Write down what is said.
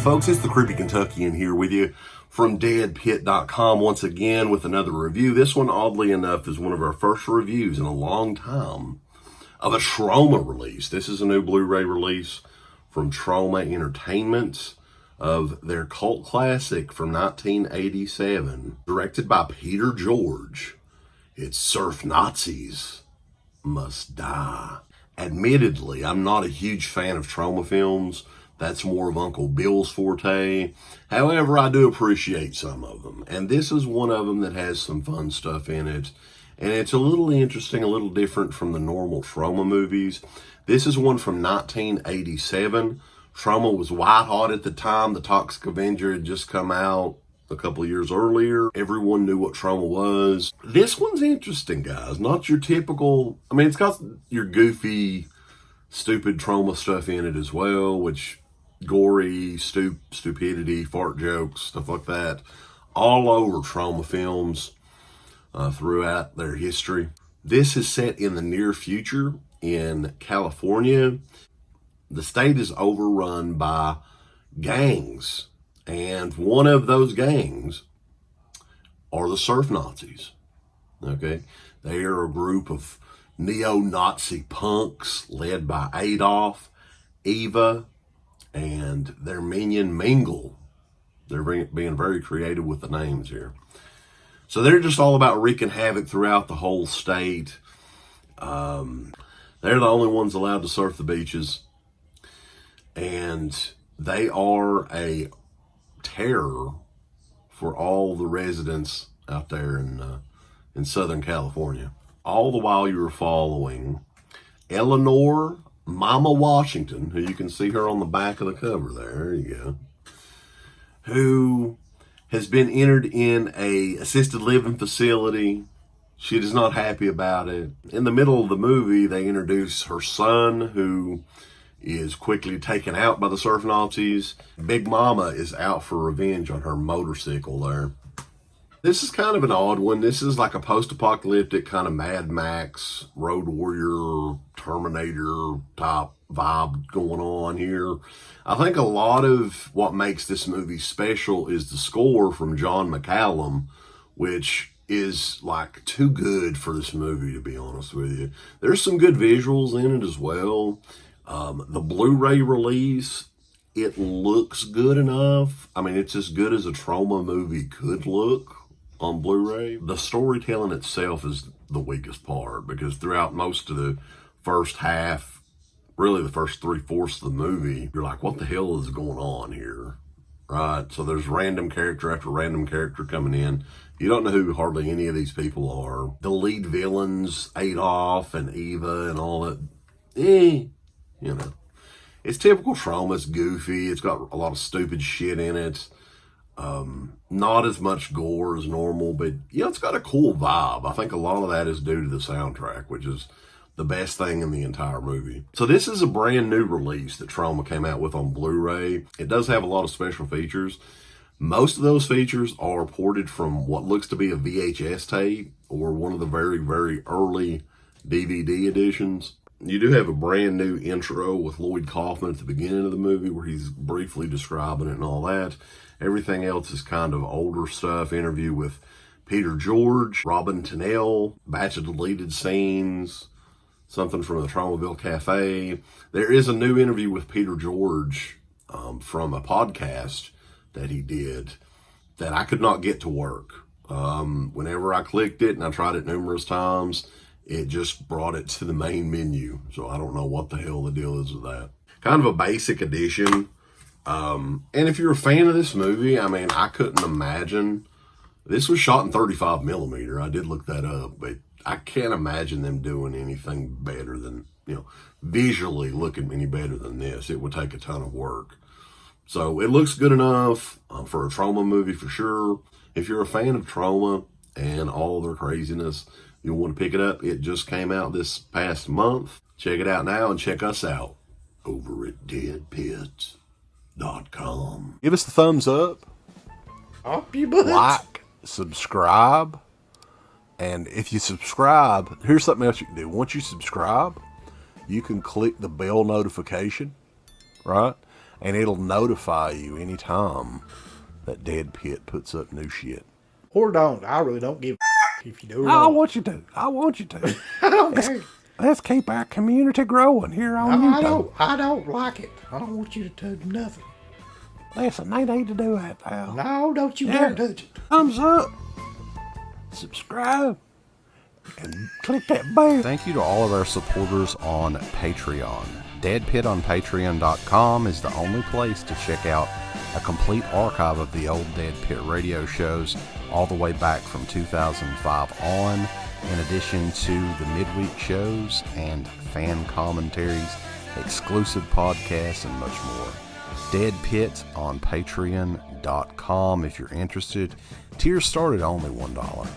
folks, it's the Creepy Kentuckian here with you from DEADPIT.com once again with another review. This one, oddly enough, is one of our first reviews in a long time of a Troma release. This is a new Blu-ray release from Troma Entertainment of their cult classic from 1987, directed by Peter George. It's Surf Nazis Must Die. Admittedly, I'm not a huge fan of Troma films. That's more of Uncle Bill's forte. However, I do appreciate some of them. And this is one of them that has some fun stuff in it. And it's a little interesting, a little different from the normal Troma movies. This is one from 1987. Troma was white hot at the time. The Toxic Avenger had just come out a couple of years earlier. Everyone knew what Troma was. This one's interesting, guys. Not your typical, I mean, it's got your goofy, stupid Troma stuff in it as well, which gory, stupidity, fart jokes, stuff like that, all over Troma films throughout their history. This is set in the near future in California. The state is overrun by gangs, and one of those gangs are the Surf Nazis. Okay, they are a group of neo-Nazi punks led by Adolf, Eva, and their minion Mingle. They're being very creative with the names here. So they're just all about wreaking havoc throughout the whole state. They're the only ones allowed to surf the beaches. And they are a terror for all the residents out there in Southern California. All the while you were following Eleanor Mama Washington, who you can see her on the back of the cover there you go, who has been entered in a assisted living facility. She is not happy about it. In the middle of the movie, they introduce her son, who is quickly taken out by the Surf Nazis. Big Mama is out for revenge on her motorcycle there. This is kind of an odd one. This is like a post-apocalyptic kind of Mad Max, Road Warrior, Terminator type vibe going on here. I think a lot of what makes this movie special is the score from John McCallum, which is like too good for this movie, to be honest with you. There's some good visuals in it as well. The Blu-ray release, it looks good enough. I mean, it's as good as a Troma movie could look on Blu-ray. The storytelling itself is the weakest part, because throughout most of the first half, really the first 3/4 of the movie, you're like, what the hell is going on here? Right? So there's random character after random character coming in. You don't know who hardly any of these people are. The lead villains, Adolf and Eva and all that, you know. It's typical Troma. It's goofy. It's got a lot of stupid shit in it. Not as much gore as normal, but it's got a cool vibe. I think a lot of that is due to the soundtrack, which is the best thing in the entire movie. So this is a brand new release that Troma came out with on Blu-ray. It does have a lot of special features. Most of those features are ported from what looks to be a VHS tape or one of the very, very early DVD editions. You do have a brand new intro with Lloyd Kaufman at the beginning of the movie where he's briefly describing it and all that. Everything else is kind of older stuff. Interview with Peter George, Robin Tennell, batch of deleted scenes, something from the Tromaville Cafe. There is a new interview with Peter George from a podcast that he did that I could not get to work. Whenever I clicked it, and I tried it numerous times, it just brought it to the main menu. So I don't know what the hell the deal is with that. Kind of a basic edition. And if you're a fan of this movie, I mean, I couldn't imagine. This was shot in 35 millimeter. I did look that up, but I can't imagine them doing anything better than, visually looking any better than this. It would take a ton of work. So it looks good enough for a Troma movie for sure. If you're a fan of Troma and all their craziness, you'll want to pick it up. It just came out this past month. Check it out now and check us out over at DEADPIT.com. Give us the thumbs up. Up your butt. Like, subscribe. And if you subscribe, here's something else you can do. Once you subscribe, you can click the bell notification, right? and it'll notify you anytime that Dead Pit puts up new shit. Or don't. I really don't give a if you do or I not. want you to. I want you to. I don't care. Let's keep our community growing here on No, YouTube. I don't like it. I don't want you to do nothing. Listen, they need to do that, pal. No, don't you dare touch it. Thumbs up, subscribe, and click that bell. Thank you to all of our supporters on Patreon. DeadPitOnPatreon.com is the only place to check out a complete archive of the old Dead Pit radio shows all the way back from 2005 on, in addition to the midweek shows and fan commentaries, exclusive podcasts, and much more. Dead Pit on Patreon.com if you're interested. Tiers start at only $1.